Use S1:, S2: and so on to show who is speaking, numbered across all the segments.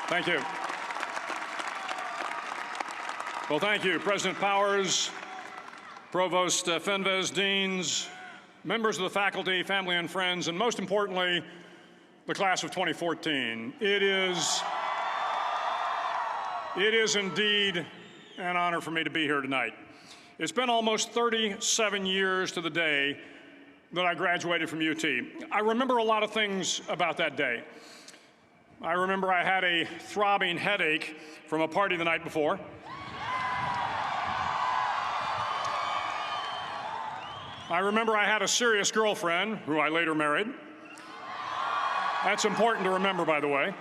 S1: Thank you. Well, thank you, President Powers, Provost Fenves, deans, members of the faculty, family and friends, and most importantly, the class of 2014. It is indeed an honor for me to be here tonight. It's been almost 37 years to the day that I graduated from UT. I remember a lot of things about that day. I remember I had a throbbing headache from a party the night before. I remember I had a serious girlfriend, who I later married. That's important to remember, by the way.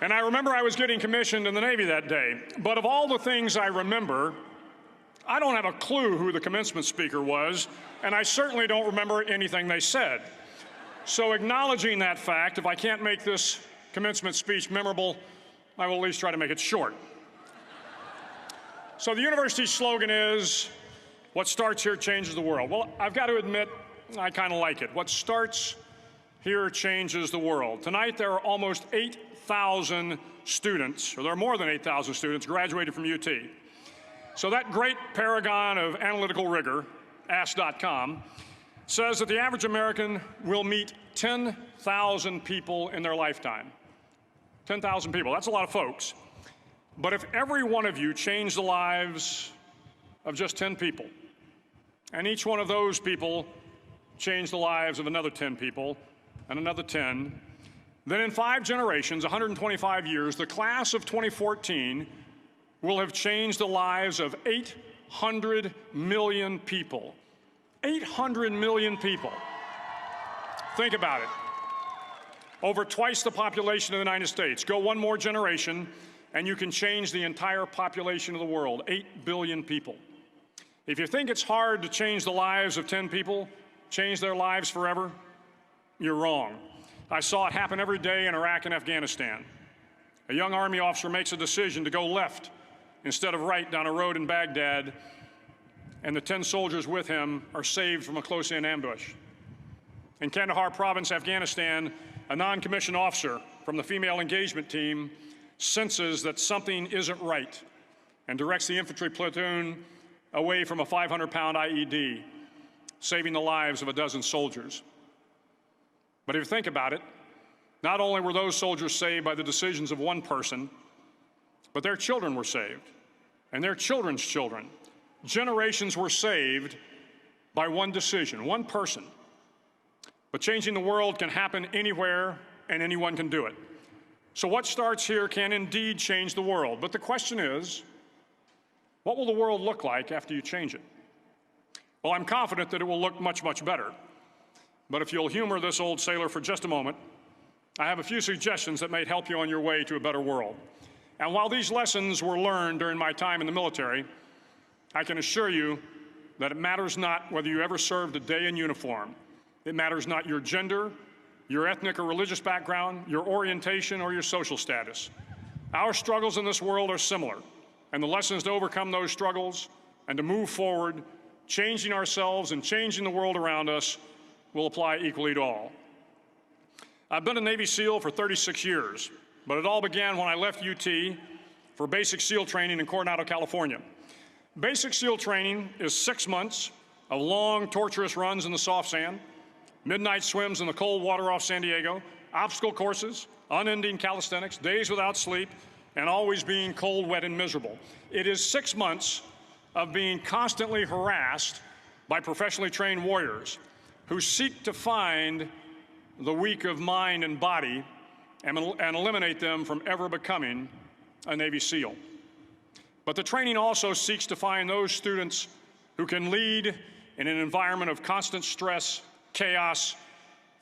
S1: And I remember I was getting commissioned in the Navy that day. But of all the things I remember, I don't have a clue who the commencement speaker was, and I certainly don't remember anything they said. So acknowledging that fact, if I can't make this commencement speech memorable, I will at least try to make it short. So the university's slogan is, "What starts here changes the world." Well, I've got to admit, I kind of like it. What starts here changes the world. Tonight, there are almost 8,000 students, or there are more than 8,000 students graduated from UT. So that great paragon of analytical rigor, Ask.com, says that the average American will meet 10,000 people in their lifetime. 10,000 people, that's a lot of folks. But if every one of you changed the lives of just 10 people, and each one of those people changed the lives of another 10 people, and another 10, then in 5 generations, 125 years, the class of 2014 will have changed the lives of 800 million people. 800 million people. Think about it. Over twice the population of the United States. Go one more generation, and you can change the entire population of the world, 8 billion people. If you think it's hard to change the lives of 10 people, change their lives forever, you're wrong. I saw it happen every day in Iraq and Afghanistan. A young Army officer makes a decision to go left instead of right down a road in Baghdad, and the 10 soldiers with him are saved from a close-in ambush. In Kandahar province, Afghanistan, a non-commissioned officer from the female engagement team senses that something isn't right and directs the infantry platoon away from a 500-pound IED, saving the lives of a dozen soldiers. But if you think about it, not only were those soldiers saved by the decisions of one person, but their children were saved, and their children's children. Generations were saved by one decision, one person. But changing the world can happen anywhere, and anyone can do it. So what starts here can indeed change the world. But the question is, what will the world look like after you change it? Well, I'm confident that it will look much, much better. But if you'll humor this old sailor for just a moment, I have a few suggestions that may help you on your way to a better world. And while these lessons were learned during my time in the military, I can assure you that it matters not whether you ever served a day in uniform. It matters not your gender, your ethnic or religious background, your orientation, or your social status. Our struggles in this world are similar, and the lessons to overcome those struggles and to move forward, changing ourselves and changing the world around us, will apply equally to all. I've been a Navy SEAL for 36 years, but it all began when I left UT for basic SEAL training in Coronado, California. Basic SEAL training is 6 months of long, torturous runs in the soft sand, midnight swims in the cold water off San Diego, obstacle courses, unending calisthenics, days without sleep, and always being cold, wet, and miserable. It is 6 months of being constantly harassed by professionally trained warriors who seek to find the weak of mind and body and eliminate them from ever becoming a Navy SEAL. But the training also seeks to find those students who can lead in an environment of constant stress, chaos,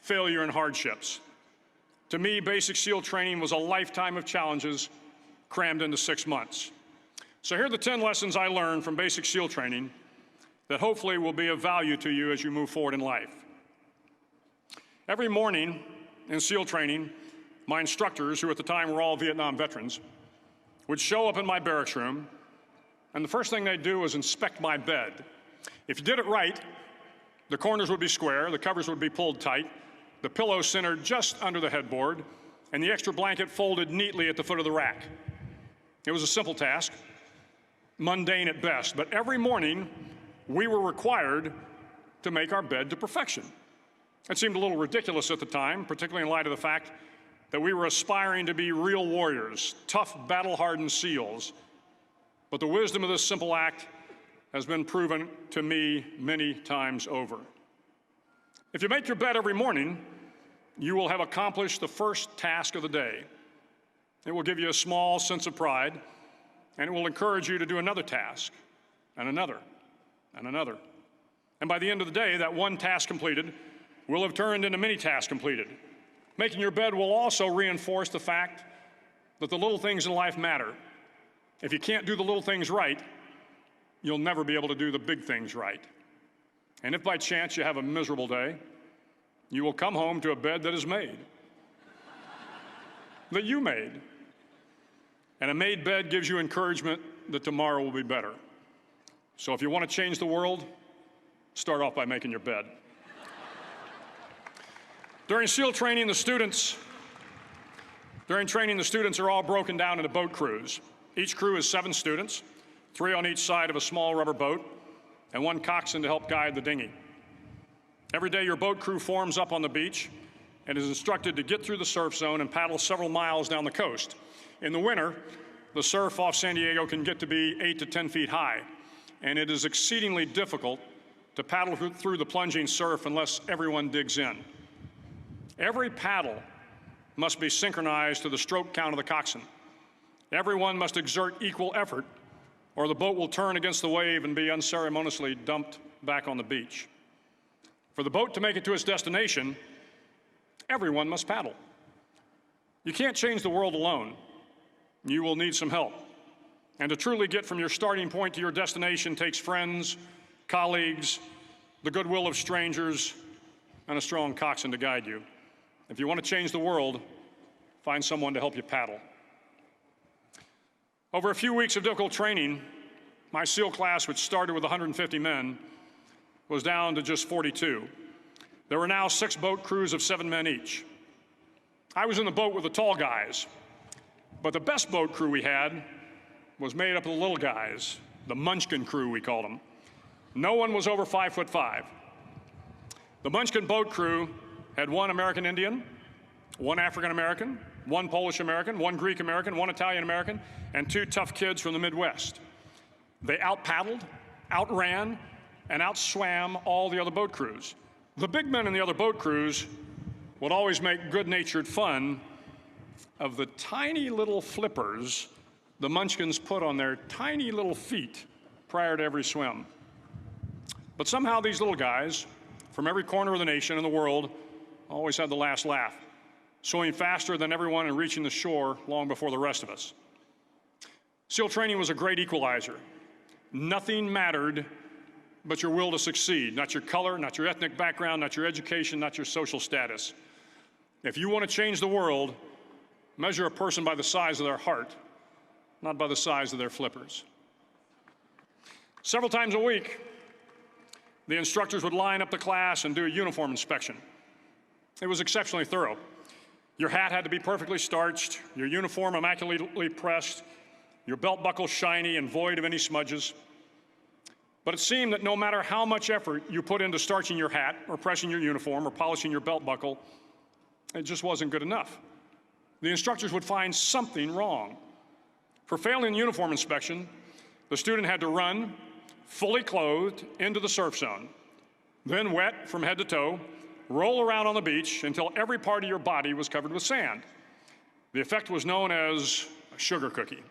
S1: failure, and hardships. To me, basic SEAL training was a lifetime of challenges crammed into 6 months. So here are the 10 lessons I learned from basic SEAL training that hopefully will be of value to you as you move forward in life. Every morning in SEAL training, my instructors, who at the time were all Vietnam veterans, would show up in my barracks room, and the first thing they'd do was inspect my bed. If you did it right, the corners would be square, the covers would be pulled tight, the pillow centered just under the headboard, and the extra blanket folded neatly at the foot of the rack. It was a simple task, mundane at best, but every morning we were required to make our bed to perfection. It seemed a little ridiculous at the time, particularly in light of the fact that we were aspiring to be real warriors, tough, battle-hardened SEALs. But the wisdom of this simple act has been proven to me many times over. If you make your bed every morning, you will have accomplished the first task of the day. It will give you a small sense of pride, and it will encourage you to do another task, and another, and another. And by the end of the day, that one task completed will have turned into many tasks completed. Making your bed will also reinforce the fact that the little things in life matter. If you can't do the little things right, you'll never be able to do the big things right. And if by chance you have a miserable day, you will come home to a bed that is made, that you made. And a made bed gives you encouragement that tomorrow will be better. So if you want to change the world, start off by making your bed. During SEAL training, the students are all broken down into boat crews. Each crew is 7 students, 3 on each side of a small rubber boat, and 1 coxswain to help guide the dinghy. Every day, your boat crew forms up on the beach and is instructed to get through the surf zone and paddle several miles down the coast. In the winter, the surf off San Diego can get to be 8 to 10 feet high, and it is exceedingly difficult to paddle through the plunging surf unless everyone digs in. Every paddle must be synchronized to the stroke count of the coxswain. Everyone must exert equal effort, or the boat will turn against the wave and be unceremoniously dumped back on the beach. For the boat to make it to its destination, everyone must paddle. You can't change the world alone. You will need some help. And to truly get from your starting point to your destination takes friends, colleagues, the goodwill of strangers, and a strong coxswain to guide you. If you want to change the world, find someone to help you paddle. Over a few weeks of difficult training, my SEAL class, which started with 150 men, was down to just 42. There were now 6 boat crews of 7 men each. I was in the boat with the tall guys, but the best boat crew we had was made up of the little guys, the Munchkin crew, we called them. No one was over 5'5". The Munchkin boat crew had 1 American Indian, 1 African American, 1 Polish American, 1 Greek American, 1 Italian American, and 2 tough kids from the Midwest. They out-paddled, outran, and outswam all the other boat crews. The big men in the other boat crews would always make good-natured fun of the tiny little flippers the Munchkins put on their tiny little feet prior to every swim. But somehow these little guys from every corner of the nation and the world always had the last laugh, swimming faster than everyone and reaching the shore long before the rest of us. SEAL training was a great equalizer. Nothing mattered but your will to succeed, not your color, not your ethnic background, not your education, not your social status. If you want to change the world, measure a person by the size of their heart, not by the size of their flippers. Several times a week, the instructors would line up the class and do a uniform inspection. It was exceptionally thorough. Your hat had to be perfectly starched, your uniform immaculately pressed, your belt buckle shiny and void of any smudges. But it seemed that no matter how much effort you put into starching your hat or pressing your uniform or polishing your belt buckle, it just wasn't good enough. The instructors would find something wrong. For failing the uniform inspection, the student had to run, fully clothed, into the surf zone, then wet from head to toe, roll around on the beach until every part of your body was covered with sand. The effect was known as a sugar cookie.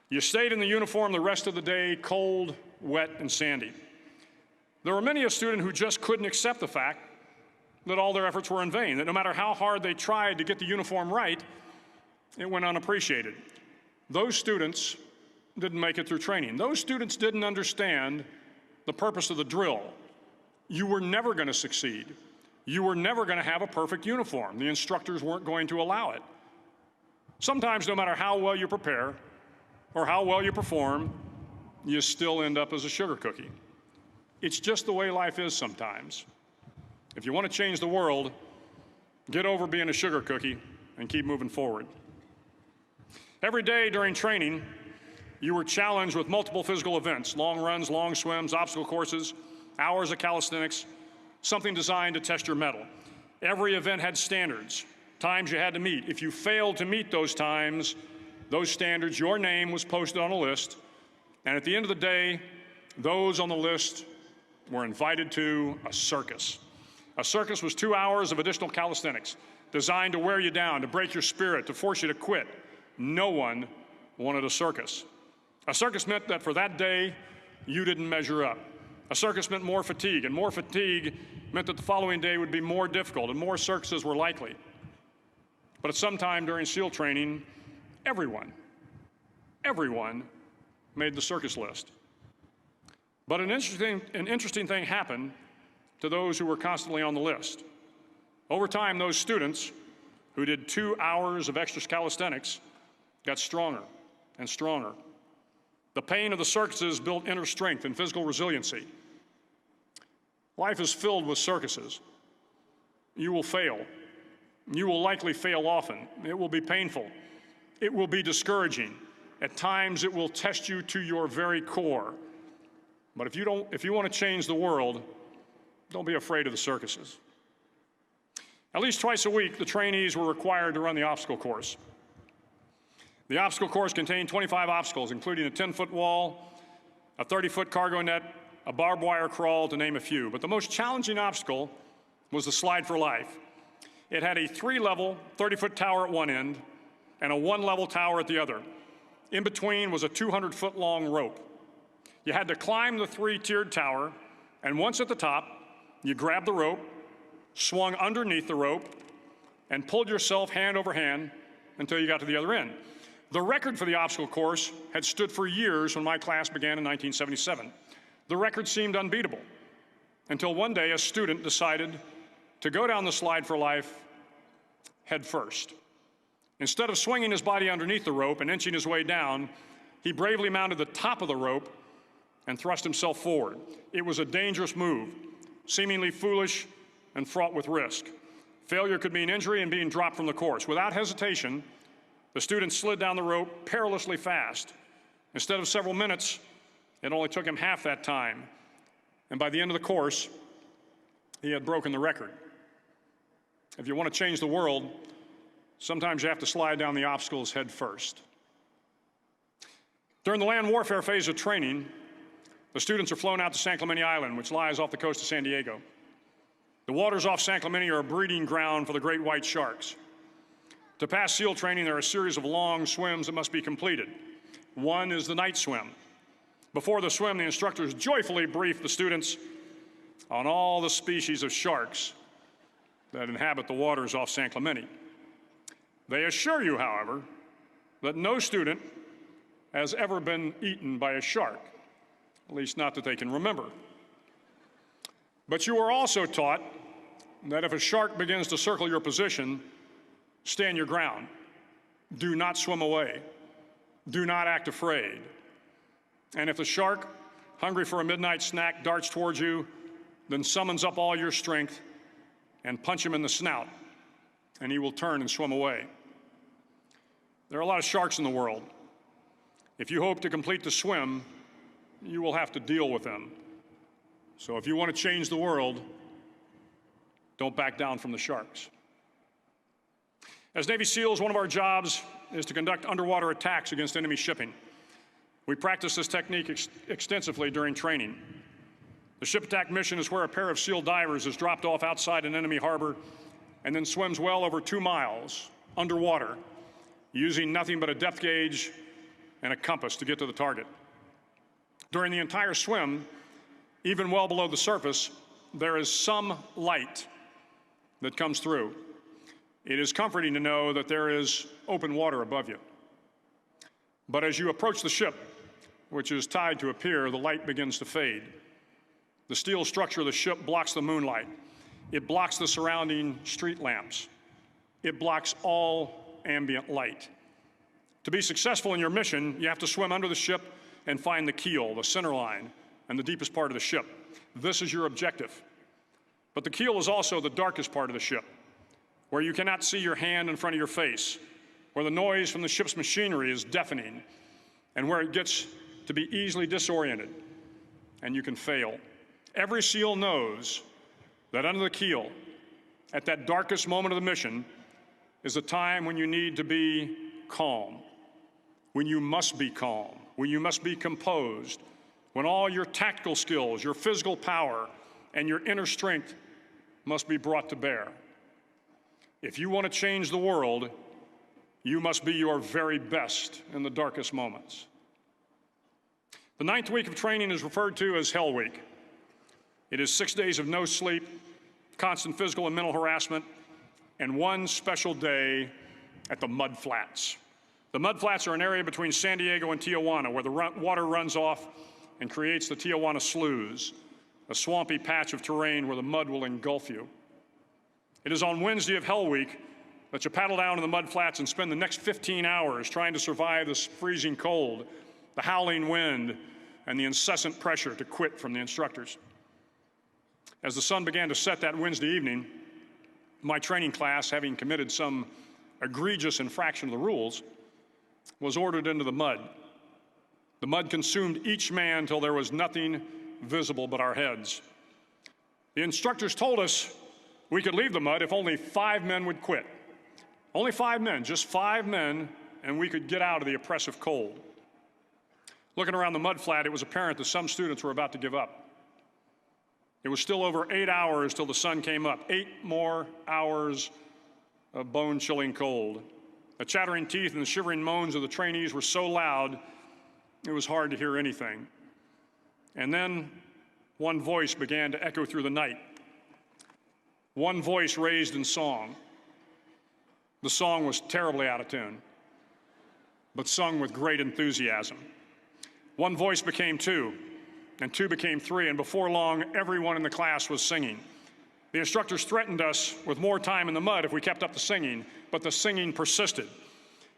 S1: You stayed in the uniform the rest of the day, cold, wet, and sandy. There were many a student who just couldn't accept the fact that all their efforts were in vain, that no matter how hard they tried to get the uniform right, it went unappreciated. Those students didn't make it through training. Those students didn't understand the purpose of the drill. You were never going to succeed. You were never going to have a perfect uniform. The instructors weren't going to allow it. Sometimes, no matter how well you prepare or how well you perform, you still end up as a sugar cookie. It's just the way life is sometimes. If you want to change the world, Get over being a sugar cookie and keep moving forward. Every day during training, you were challenged with multiple physical events: long runs, long swims, obstacle courses, hours of calisthenics, something designed to test your mettle. Every event had standards, times you had to meet. If you failed to meet those times, those standards, your name was posted on a list, and at the end of the day, those on the list were invited to a circus. A circus was 2 hours of additional calisthenics, designed to wear you down, to break your spirit, to force you to quit. No one wanted a circus. A circus meant that for that day, you didn't measure up. A circus meant more fatigue, and more fatigue meant that the following day would be more difficult, and more circuses were likely. But at some time during SEAL training, everyone made the circus list. But an interesting thing happened to those who were constantly on the list. Over time, those students who did 2 hours of extra calisthenics got stronger and stronger. The pain of the circuses built inner strength and physical resiliency. Life is filled with circuses. You will fail. You will likely fail often. It will be painful. It will be discouraging. At times, it will test you to your very core. But if you want to change the world, don't be afraid of the circuses. At least twice a week, the trainees were required to run the obstacle course. The obstacle course contained 25 obstacles, including a 10-foot wall, a 30-foot cargo net, a barbed wire crawl, to name a few. But the most challenging obstacle was the Slide for Life. It had a 3-level, 30-foot tower at one end and a 1-level tower at the other. In between was a 200-foot-long rope. You had to climb the 3-tiered tower, and once at the top, you grabbed the rope, swung underneath the rope, and pulled yourself hand over hand until you got to the other end. The record for the obstacle course had stood for years when my class began in 1977. The record seemed unbeatable until one day a student decided to go down the Slide for Life head first. Instead of swinging his body underneath the rope and inching his way down, he bravely mounted the top of the rope and thrust himself forward. It was a dangerous move, seemingly foolish and fraught with risk. Failure could mean injury and being dropped from the course. Without hesitation, the student slid down the rope perilously fast. Instead of several minutes, it only took him half that time. And by the end of the course, he had broken the record. If you want to change the world, sometimes you have to slide down the obstacles head first. During the land warfare phase of training, the students are flown out to San Clemente Island, which lies off the coast of San Diego. The waters off San Clemente are a breeding ground for the great white sharks. To pass SEAL training, there are a series of long swims that must be completed. One is the night swim. Before the swim, the instructors joyfully brief the students on all the species of sharks that inhabit the waters off San Clemente. They assure you, however, that no student has ever been eaten by a shark, at least not that they can remember. But you are also taught that if a shark begins to circle your position, stand your ground. Do not swim away. Do not act afraid. And if the shark, hungry for a midnight snack, darts towards you, then summons up all your strength and punch him in the snout, and he will turn and swim away. There are a lot of sharks in the world. If you hope to complete the swim, you will have to deal with them. So if you want to change the world, don't back down from the sharks. As Navy SEALs, one of our jobs is to conduct underwater attacks against enemy shipping. We practice this technique extensively during training. The ship attack mission is where a pair of SEAL divers is dropped off outside an enemy harbor and then swims well over 2 miles underwater, using nothing but a depth gauge and a compass to get to the target. During the entire swim, even well below the surface, there is some light that comes through. It is comforting to know that there is open water above you. But as you approach the ship, which is tied to a pier, the light begins to fade. The steel structure of the ship blocks the moonlight. It blocks the surrounding street lamps. It blocks all ambient light. To be successful in your mission, you have to swim under the ship and find the keel, the center line, and the deepest part of the ship. This is your objective. But the keel is also the darkest part of the ship. where you cannot see your hand in front of your face, where the noise from the ship's machinery is deafening, and where it gets to be easily disoriented, and you can fail. Every SEAL knows that under the keel, at that darkest moment of the mission, is a time when you need to be calm, when you must be calm, when you must be composed, when all your tactical skills, your physical power, and your inner strength must be brought to bear. If you want to change the world, you must be your very best in the darkest moments. The 9th week of training is referred to as Hell Week. It is 6 days of no sleep, constant physical and mental harassment, and one special day at the Mud Flats. The Mud Flats are an area between San Diego and Tijuana where the water runs off and creates the Tijuana Sloughs, a swampy patch of terrain where the mud will engulf you. It is on Wednesday of Hell Week that you paddle down to the Mud Flats and spend the next 15 hours trying to survive this freezing cold, the howling wind, and the incessant pressure to quit from the instructors. As the sun began to set that Wednesday evening, my training class, having committed some egregious infraction of the rules, was ordered into the mud. The mud consumed each man till there was nothing visible but our heads. The instructors told us we could leave the mud if only 5 men would quit. Only 5 men, just 5 men, and we could get out of the oppressive cold. Looking around the mud flat, it was apparent that some students were about to give up. It was still over 8 hours till the sun came up. 8 more hours of bone-chilling cold. The chattering teeth and the shivering moans of the trainees were so loud, it was hard to hear anything. And then one voice began to echo through the night. One voice raised in song. The song was terribly out of tune, but sung with great enthusiasm. One voice became 2, and 2 became 3, and before long, everyone in the class was singing. The instructors threatened us with more time in the mud if we kept up the singing, but the singing persisted.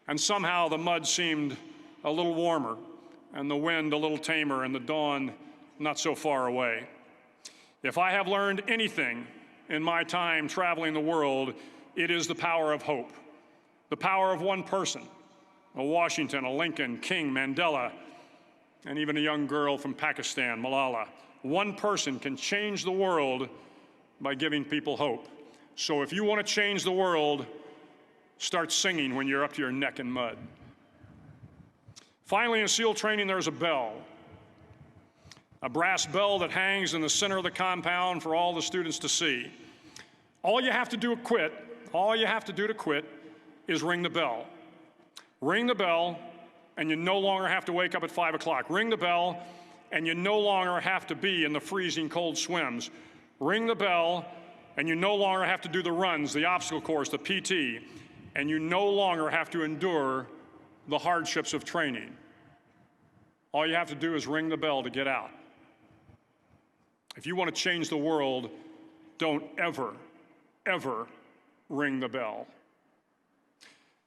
S1: And somehow the mud seemed a little warmer, and the wind a little tamer, and the dawn not so far away. If I have learned anything in my time traveling the world, it is the power of hope. The power of one person, a Washington, a Lincoln, King, Mandela, and even a young girl from Pakistan, Malala. One person can change the world by giving people hope. So if you want to change the world, start singing when you're up to your neck in mud. Finally, in SEAL training, there's a bell. A brass bell that hangs in the center of the compound for all the students to see. All you have to do to quit is ring the bell. Ring the bell, and you no longer have to wake up at 5 o'clock. Ring the bell, and you no longer have to be in the freezing cold swims. Ring the bell, and you no longer have to do the runs, the obstacle course, the PT, and you no longer have to endure the hardships of training. All you have to do is ring the bell to get out. If you want to change the world, don't ever, ever ring the bell.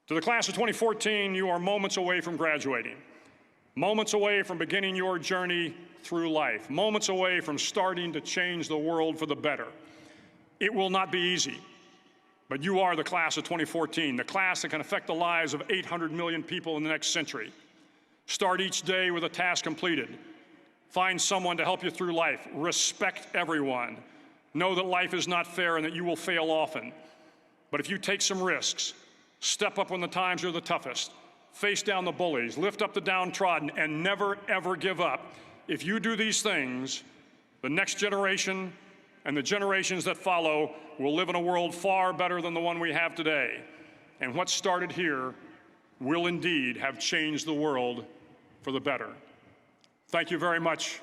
S1: To the class of 2014, you are moments away from graduating, moments away from beginning your journey through life, moments away from starting to change the world for the better. It will not be easy, but you are the class of 2014, the class that can affect the lives of 800 million people in the next century. Start each day with a task completed. Find someone to help you through life. Respect everyone. Know that life is not fair and that you will fail often. But if you take some risks, step up when the times are the toughest, face down the bullies, lift up the downtrodden, and never, ever give up. If you do these things, the next generation and the generations that follow will live in a world far better than the one we have today. And what started here will indeed have changed the world for the better. Thank you very much.